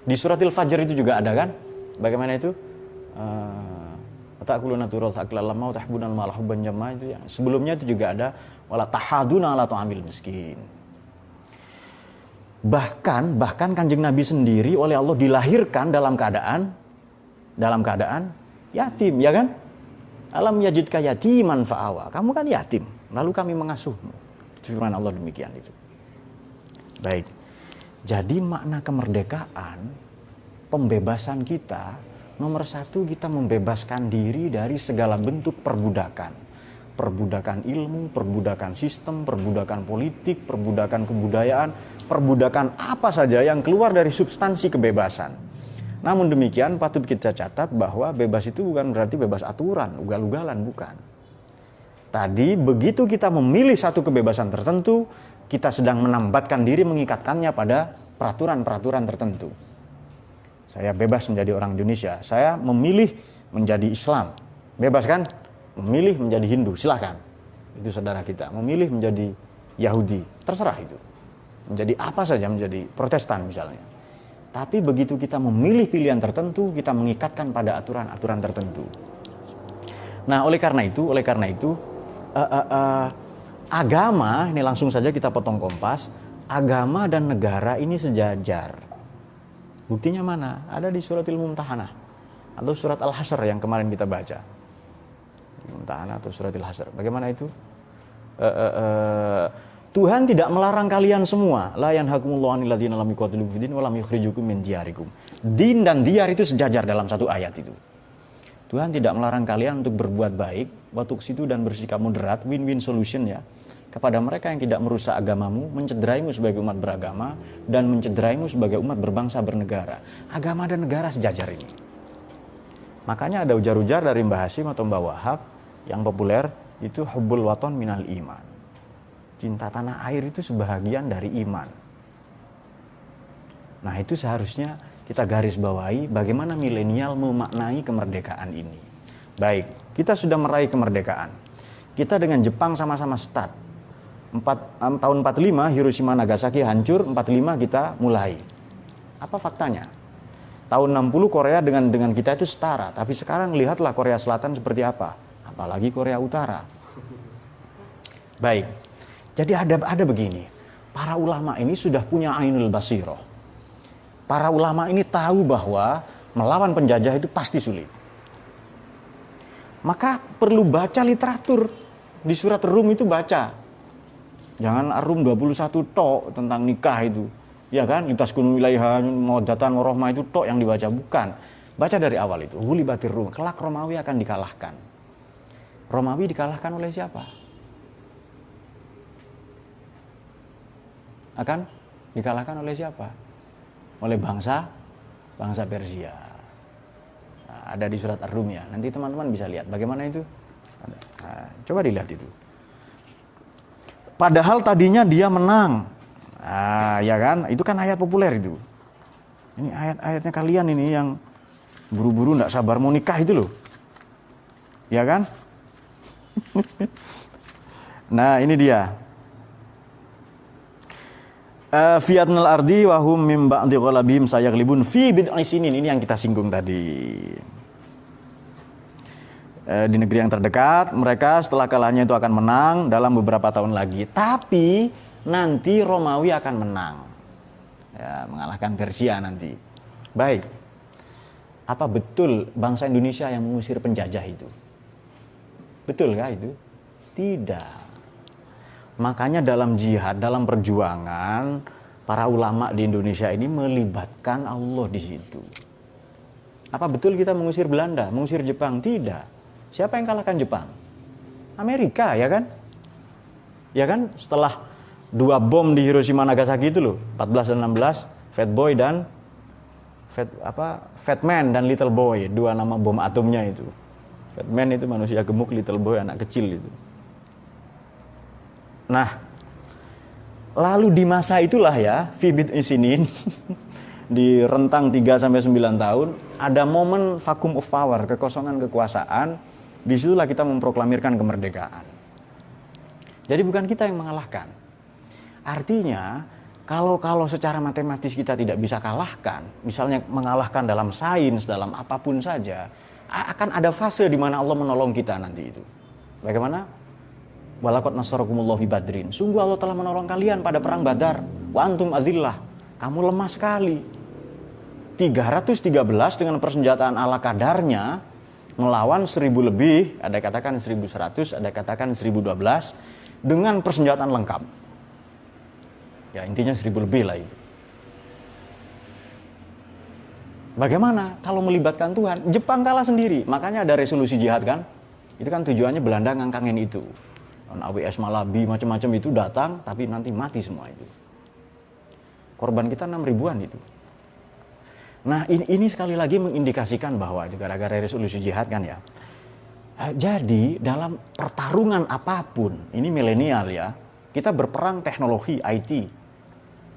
Di suratil Fajr itu juga ada kan? Bagaimana itu? Ta'kuluna tural ta'klal lamma wa tahbunal mala hubban jamma, itu yang sebelumnya itu juga ada wala tahaduna ala ta'amil miskin. Bahkan Kanjeng Nabi sendiri oleh Allah dilahirkan dalam keadaan yatim, ya kan? Alam yajidka yatiman fa'awa. Kamu kan yatim, lalu kami mengasuhmu. Firman Allah demikian itu. Baik. Jadi makna kemerdekaan, pembebasan kita, nomor 1 kita membebaskan diri dari segala bentuk perbudakan. Perbudakan ilmu, perbudakan sistem, perbudakan politik, perbudakan kebudayaan, perbudakan apa saja yang keluar dari substansi kebebasan. Namun demikian patut kita catat bahwa bebas itu bukan berarti bebas aturan, ugal-ugalan, bukan. Tadi begitu kita memilih satu kebebasan tertentu, kita sedang menambatkan diri, mengikatkannya pada peraturan-peraturan tertentu. Saya bebas menjadi orang Indonesia, saya memilih menjadi Islam, bebas kan? Memilih menjadi Hindu, silahkan. Itu saudara kita, memilih menjadi Yahudi, terserah itu. Menjadi apa saja, menjadi Protestan misalnya. Tapi begitu kita memilih pilihan tertentu, kita mengikatkan pada aturan-aturan tertentu. Nah, oleh karena itu, agama, ini langsung saja kita potong kompas, agama dan negara ini sejajar. Buktinya mana? Ada di suratil Mumtahanah atau surat Al-Hasyr yang kemarin kita baca. Mumtahanah atau suratil Hasyr. Bagaimana itu? Tuhan tidak melarang kalian semua. La yanhakumullahu 'anil ladzina lam yuqatilukum fid din wa lam yukhrijukum min diyarikum. Din dan diyar itu sejajar dalam satu ayat itu. Tuhan tidak melarang kalian untuk berbuat baik, watuk situ dan bersikap moderat, win-win solution ya. Kepada mereka yang tidak merusak agamamu, mencederaimu sebagai umat beragama, dan mencederaimu sebagai umat berbangsa bernegara. Agama dan negara sejajar ini. Makanya ada ujar-ujar dari Mbah Hashim atau Mbah Wahab yang populer, itu hubbul waton minal iman. Cinta tanah air itu sebahagian dari iman. Nah itu seharusnya kita garis bawahi bagaimana milenial memaknai kemerdekaan ini. Baik, kita sudah meraih kemerdekaan. Kita dengan Jepang sama-sama start. Tahun 45 Hiroshima Nagasaki hancur, 45 kita mulai. Apa faktanya? Tahun 60 Korea dengan kita itu setara, tapi sekarang lihatlah Korea Selatan seperti apa, apalagi Korea Utara. Baik. Jadi ada begini. Para ulama ini sudah punya ainul basiroh. Para ulama ini tahu bahwa melawan penjajah itu pasti sulit. Maka perlu baca literatur. Di surat Rum itu baca. Jangan Rum 21 tok tentang nikah itu. Ya kan? Litaskunu ilaiha mawaddatan warahmah itu tok yang dibaca. Bukan. Baca dari awal itu. Ghulibatir Rum. Kelak Romawi akan dikalahkan. Romawi dikalahkan oleh siapa? Akan dikalahkan oleh siapa? Oleh bangsa Persia. Nah, ada di surat Ar-Rum ya. Nanti teman-teman bisa lihat bagaimana itu. Nah, coba dilihat itu. Padahal tadinya dia menang. Nah, ya kan? Itu kan ayat populer itu. Ini ayat-ayatnya kalian ini yang buru-buru enggak sabar mau nikah itu loh. Ya kan? Nah, ini dia. Fiatnal ardi wahum mim ba'di ghalabihim sayaglibun fi bid'i sinin. Ini yang kita singgung tadi. Di negeri yang terdekat, mereka setelah kalahnya itu akan menang dalam beberapa tahun lagi. Tapi nanti Romawi akan menang. Ya, mengalahkan Persia nanti. Baik. Apa betul bangsa Indonesia yang mengusir penjajah itu? Betul kah itu? Tidak. Makanya dalam jihad, dalam perjuangan, para ulama di Indonesia ini melibatkan Allah di situ. Apa betul kita mengusir Belanda, mengusir Jepang? Tidak. Siapa yang kalahkan Jepang? Amerika, ya kan? Ya kan? Setelah 2 bom di Hiroshima Nagasaki itu loh, 14 dan 16, Fat Man dan Little Boy, 2 nama bom atomnya itu. Fat Man itu manusia gemuk, Little Boy anak kecil itu. Nah, lalu di masa itulah ya, Fibit Isinin di rentang 3 sampai 9 tahun ada momen vacuum of power, kekosongan kekuasaan. Disitulah kita memproklamirkan kemerdekaan. Jadi bukan kita yang mengalahkan. Artinya, kalau secara matematis kita tidak bisa kalahkan, misalnya mengalahkan dalam sains, dalam apapun saja, akan ada fase di mana Allah menolong kita nanti itu. Bagaimana? Walaqad nasarakumullahu bi Badrin. Sungguh Allah telah menolong kalian pada perang Badar. Wa antum azillah. Kamu lemah sekali. 313 dengan persenjataan ala kadarnya melawan 1000 lebih, ada katakan 1100, ada katakan 1012 dengan persenjataan lengkap. Ya intinya 1000 lebih lah itu. Bagaimana kalau melibatkan Tuhan? Jepang kalah sendiri, makanya ada resolusi jihad kan? Itu kan tujuannya Belanda ngangkangin itu. AWS Malabi macam-macam itu datang, tapi nanti mati semua itu. Korban kita 6 ribuan itu. Nah ini sekali lagi mengindikasikan bahwa itu gara-gara resolusi jihad kan ya. Jadi dalam pertarungan apapun, ini milenial ya, kita berperang teknologi IT.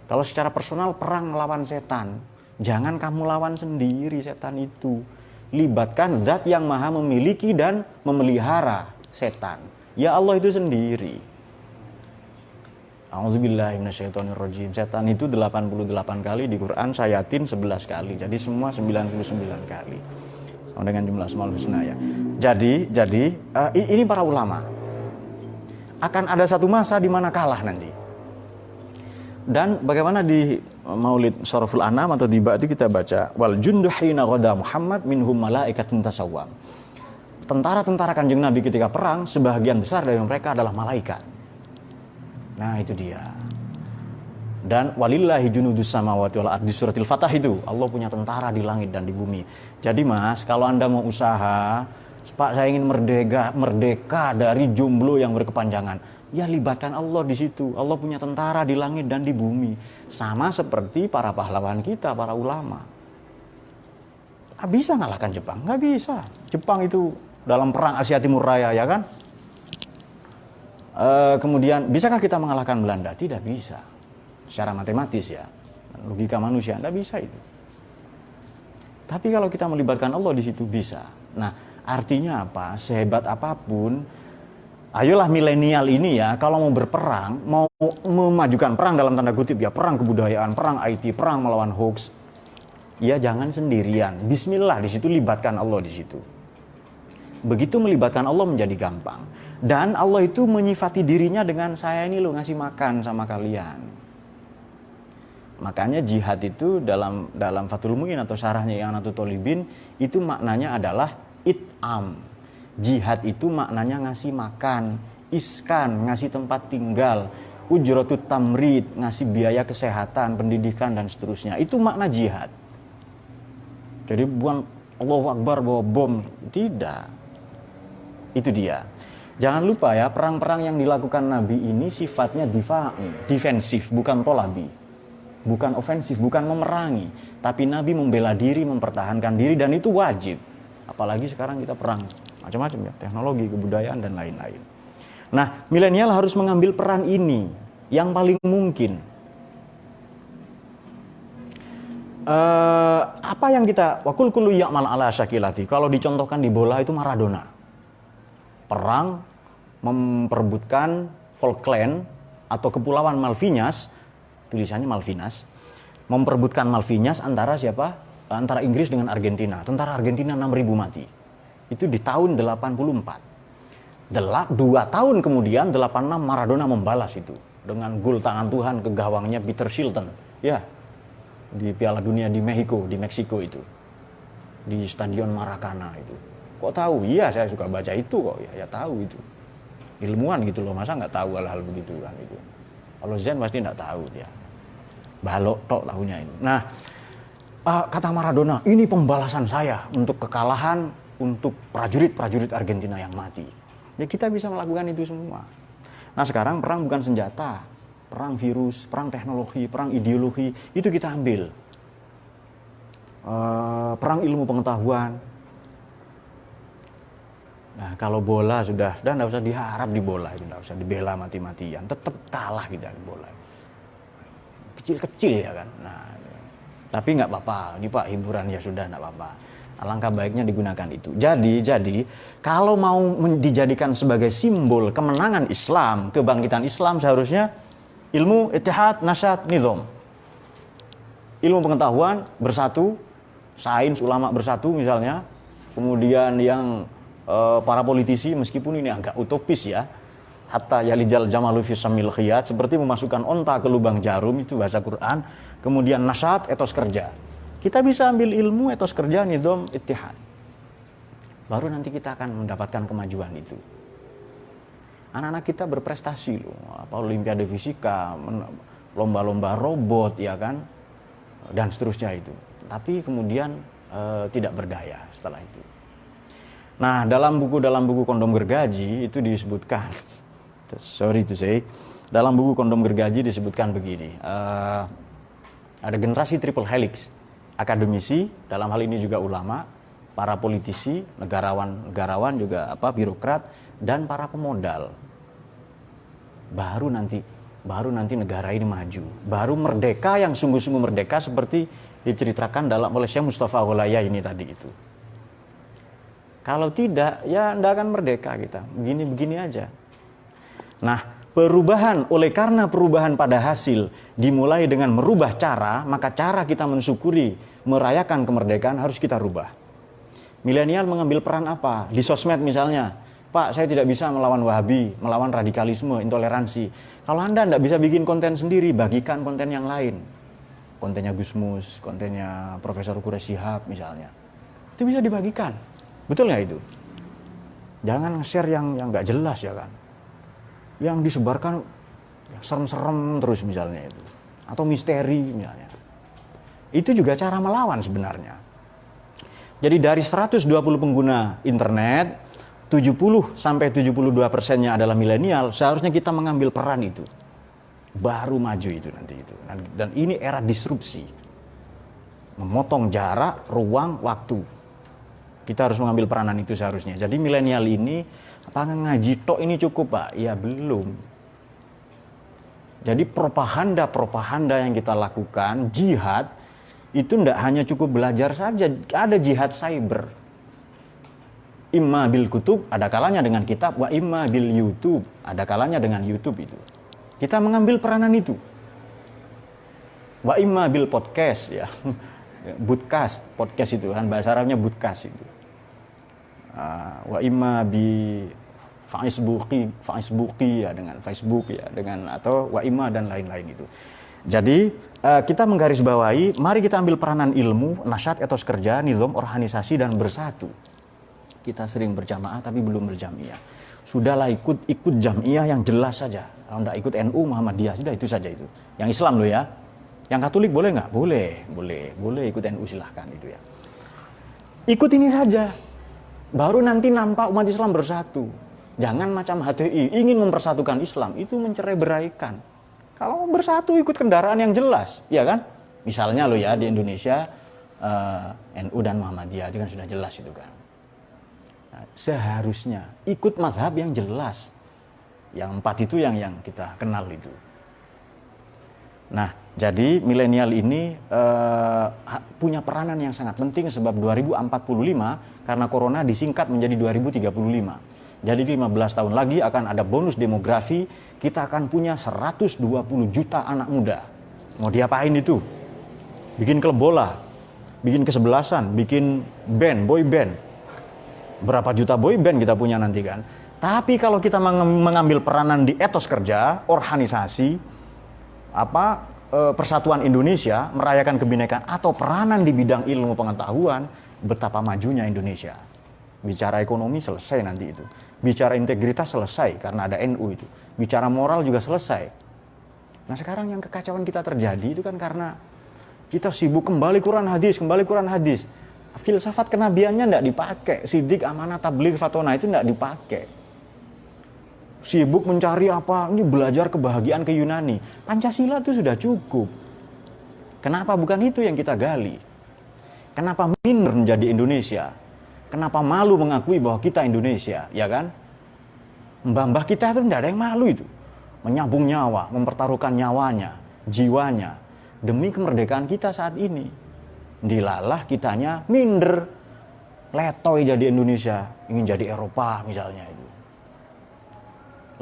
Kalau secara personal perang melawan setan, jangan kamu lawan sendiri setan itu. Libatkan zat yang maha memiliki dan memelihara setan. Ya Allah itu sendiri. A'udzubillahiminasyaitonirrajim. Setan itu 88 kali di Quran, Yasin 11 kali. Jadi semua 99 kali. Sama dengan jumlah Asmaul Husna ya. Jadi ini para ulama. Akan ada satu masa di mana kalah nanti. Dan bagaimana di Maulid Syaraful Anam atau di Ba'di kita baca wal jundu hina ghada Muhammad minhum malaikatun tasawwam. Tentara-tentara Kanjeng Nabi ketika perang sebagian besar dari mereka adalah malaikat. Nah, itu dia. Dan walillahi junudus samawati wal ardi suratil Fatah itu Allah punya tentara di langit dan di bumi. Jadi Mas, kalau Anda mau usaha, Pak saya ingin merdeka dari jomblo yang berkepanjangan, ya libatkan Allah di situ. Allah punya tentara di langit dan di bumi. Sama seperti para pahlawan kita, para ulama. Nggak bisa ngalahkan Jepang, nggak bisa. Jepang itu dalam perang Asia Timur Raya, ya kan? Kemudian, bisakah kita mengalahkan Belanda? Tidak bisa. Secara matematis ya, logika manusia, nggak bisa itu. Tapi kalau kita melibatkan Allah di situ bisa. Nah, artinya apa? Sehebat apapun, ayolah milenial ini ya, kalau mau berperang, mau memajukan perang dalam tanda kutip ya, perang kebudayaan, perang IT, perang melawan hoax, ya jangan sendirian. Bismillah di situ, libatkan Allah di situ. Begitu melibatkan Allah menjadi gampang. Dan Allah itu menyifati dirinya dengan saya ini loh ngasih makan sama kalian. Makanya jihad itu dalam Fathul Mu'in atau syarahnya I'anatul Thalibin itu maknanya adalah it'am. Jihad itu maknanya ngasih makan, iskan, ngasih tempat tinggal, ujratut tamrid, ngasih biaya kesehatan, pendidikan dan seterusnya. Itu makna jihad. Jadi bukan Allahu Akbar bawa bom, tidak. Itu dia. Jangan lupa ya, perang-perang yang dilakukan Nabi ini sifatnya defensif, bukan tolabi. Bukan ofensif, bukan memerangi. Tapi Nabi membela diri, mempertahankan diri, dan itu wajib. Apalagi sekarang kita perang macam-macam ya, teknologi, kebudayaan, dan lain-lain. Nah, milenial harus mengambil peran ini yang paling mungkin. Apa yang kita wakul kullu ya'mal ala syakilati. Kalau dicontohkan di bola itu Maradona. Perang memperebutkan Falkland atau Kepulauan Malvinas, tulisannya Malvinas, memperebutkan Malvinas antara siapa? Antara Inggris dengan Argentina. Tentara Argentina 6.000 mati. Itu di tahun 84. 2 tahun kemudian 86 Maradona membalas itu dengan gol tangan Tuhan ke gawangnya Peter Shilton. Ya. Di Piala Dunia di Meksiko itu. Di Stadion Maracana itu. Kok tahu? Iya, saya suka baca itu kok. Ya tahu itu. Ilmuwan gitu loh, masa nggak tahu hal-hal begitu kan itu. Kalau Zen pasti nggak tahu dia. Balok tok tahunya ini. Nah, kata Maradona, ini pembalasan saya untuk kekalahan untuk prajurit-prajurit Argentina yang mati. Ya kita bisa melakukan itu semua. Nah sekarang perang bukan senjata, perang virus, perang teknologi, perang ideologi, itu kita ambil. Perang ilmu pengetahuan. Nah kalau bola sudah nggak usah diharap di bola, itu nggak usah dibela mati-matian, tetap kalah kita di bola. Kecil-kecil ya kan. Nah, tapi nggak apa-apa. Ini Pak hiburan ya sudah nggak apa-apa. Alangkah baiknya digunakan itu. Jadi kalau mau dijadikan sebagai simbol kemenangan Islam, kebangkitan Islam seharusnya ilmu ittihad nasyat nizam. Ilmu pengetahuan bersatu, sains ulama bersatu misalnya. Kemudian yang para politisi meskipun ini agak utopis ya. Hatta yalijal jamalu fi samil khiyat, seperti memasukkan onta ke lubang jarum, itu bahasa Quran. Kemudian nasyat, etos kerja. Kita bisa ambil ilmu etos kerja nizam ittihad. Baru nanti kita akan mendapatkan kemajuan itu. Anak-anak kita berprestasi loh, apa olimpiade fisika, lomba-lomba robot ya kan, dan seterusnya itu. Tapi kemudian tidak berdaya setelah itu. Nah, dalam buku Kondom Gergaji itu disebutkan, sorry to say, dalam buku Kondom Gergaji disebutkan begini, ada generasi triple helix, akademisi, dalam hal ini juga ulama, para politisi, negarawan juga birokrat, dan para pemodal. Baru nanti baru nanti negara ini maju. Baru merdeka yang sungguh-sungguh merdeka seperti diceritakan oleh Syekh Mustafa Gholaya ini tadi itu. Kalau tidak, ya tidak akan merdeka kita. Begini-begini aja. Nah, karena perubahan pada hasil dimulai dengan merubah cara, maka cara kita mensyukuri, merayakan kemerdekaan harus kita rubah. Milenial mengambil peran apa? Di sosmed misalnya, Pak, saya tidak bisa melawan Wahabi, melawan radikalisme, intoleransi. Kalau Anda tidak bisa bikin konten sendiri, bagikan konten yang lain. Kontennya Gusmus, kontennya Profesor Quraish Shihab misalnya. Itu bisa dibagikan. Betul nggak itu? Jangan nge-share yang nggak jelas ya kan. Yang disebarkan serem-serem terus misalnya itu. Atau misteri misalnya. Itu juga cara melawan sebenarnya. Jadi dari 120 pengguna internet, 70-72%-nya adalah milenial, seharusnya kita mengambil peran itu. Baru maju itu nanti itu. Dan ini era disrupsi. Memotong jarak, ruang, waktu. Kita harus mengambil peranan itu seharusnya. Jadi milenial ini, apakah ngaji tok ini cukup Pak? Ya belum. Jadi propaganda yang kita lakukan, jihad, itu tidak hanya cukup belajar saja. Ada jihad cyber. Imma bil kutub, ada kalanya dengan kitab. Wa imma bil YouTube, ada kalanya dengan YouTube itu. Kita mengambil peranan itu. Wa imma bil podcast ya. Podcast itu kan bahasa Arabnya podcast itu. Wa imma bi Facebooki ya dengan Facebook ya dengan atau wa imma dan lain-lain itu. Jadi kita menggarisbawahi, mari kita ambil peranan ilmu, nasyat, etos kerja, nizam, organisasi dan bersatu. Kita sering berjamaah tapi belum berjamiah. Sudahlah ikut jamiah yang jelas saja. Kalau tidak ikut NU, Muhammadiyah, sudah itu saja itu. Yang Islam loh ya. Yang Katolik boleh nggak? Boleh ikut NU silahkan itu ya. Ikut ini saja. Baru nanti nampak umat Islam bersatu. Jangan macam HTI ingin mempersatukan Islam, itu mencerai-beraikan. Kalau bersatu ikut kendaraan yang jelas, ya kan? Misalnya loh ya di Indonesia NU dan Muhammadiyah itu kan sudah jelas itu kan. Nah, seharusnya ikut mazhab yang jelas. Yang 4 itu yang kita kenal itu. Nah, jadi milenial ini punya peranan yang sangat penting sebab 2045 karena corona disingkat menjadi 2035. Jadi 15 tahun lagi akan ada bonus demografi, kita akan punya 120 juta anak muda. Mau diapain itu? Bikin klub bola, bikin kesebelasan, bikin band, boy band. Berapa juta boy band kita punya nanti kan? Tapi kalau kita mengambil peranan di etos kerja, organisasi, persatuan Indonesia, merayakan kebinekaan atau peranan di bidang ilmu pengetahuan, betapa majunya Indonesia. Bicara ekonomi selesai nanti itu. Bicara integritas selesai karena ada NU itu. Bicara moral juga selesai. Nah sekarang yang kekacauan kita terjadi itu kan karena kita sibuk kembali Quran hadis. Filsafat kenabiannya tidak dipakai. Sidik, amanah, tabligh, fatona itu tidak dipakai. Sibuk mencari apa? Ini belajar kebahagiaan ke Yunani. Pancasila itu sudah cukup. Kenapa bukan itu yang kita gali? Kenapa minder menjadi Indonesia? Kenapa malu mengakui bahwa kita Indonesia, ya kan? Mbah-mbah kita itu tidak ada yang malu itu. Menyambung nyawa, mempertaruhkan nyawanya, jiwanya, demi kemerdekaan kita saat ini. Dilalah kitanya minder, letoy jadi Indonesia, ingin jadi Eropa misalnya itu.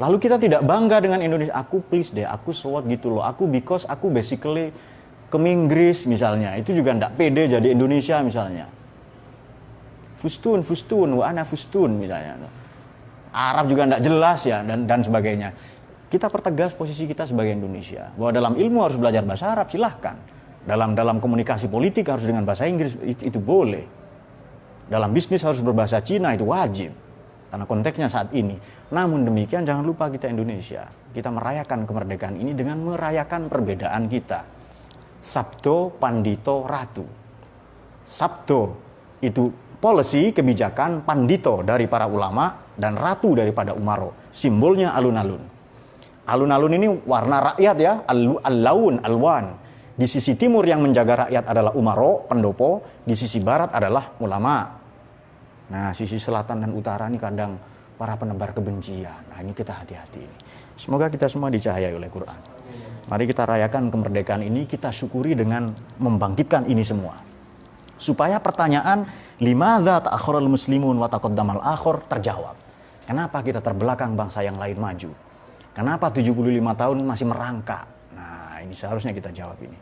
Lalu kita tidak bangga dengan Indonesia. Aku please deh, aku so what gitu loh. Aku because aku basically ke Inggris misalnya. Itu juga tidak pede jadi Indonesia misalnya. Fustun, wa ana fustun misalnya. Arab juga tidak jelas ya dan sebagainya. Kita pertegas posisi kita sebagai Indonesia. Bahwa dalam ilmu harus belajar bahasa Arab, silahkan. Dalam komunikasi politik harus dengan bahasa Inggris, itu boleh. Dalam bisnis harus berbahasa Cina, itu wajib. Karena konteksnya saat ini. Namun demikian jangan lupa kita Indonesia. Kita merayakan kemerdekaan ini dengan merayakan perbedaan kita. Sabdo, Pandito, Ratu. Sabdo itu policy, kebijakan, pandito dari para ulama, dan ratu daripada umaro. Simbolnya alun-alun. Alun-alun ini warna rakyat ya, al-laun, alwan. Di sisi timur yang menjaga rakyat adalah umaro, pendopo. Di sisi barat adalah ulama. Nah, sisi selatan dan utara ini kadang para penebar kebencian. Nah, ini kita hati-hati. Semoga kita semua dicahayai oleh Quran. Mari kita rayakan kemerdekaan ini, kita syukuri dengan membangkitkan ini semua. Supaya pertanyaan limadza ta'akhkharal muslimun wa taqaddamal akhar terjawab. Kenapa kita terbelakang bangsa yang lain maju? Kenapa 75 tahun masih merangkak? Nah, ini seharusnya kita jawab ini.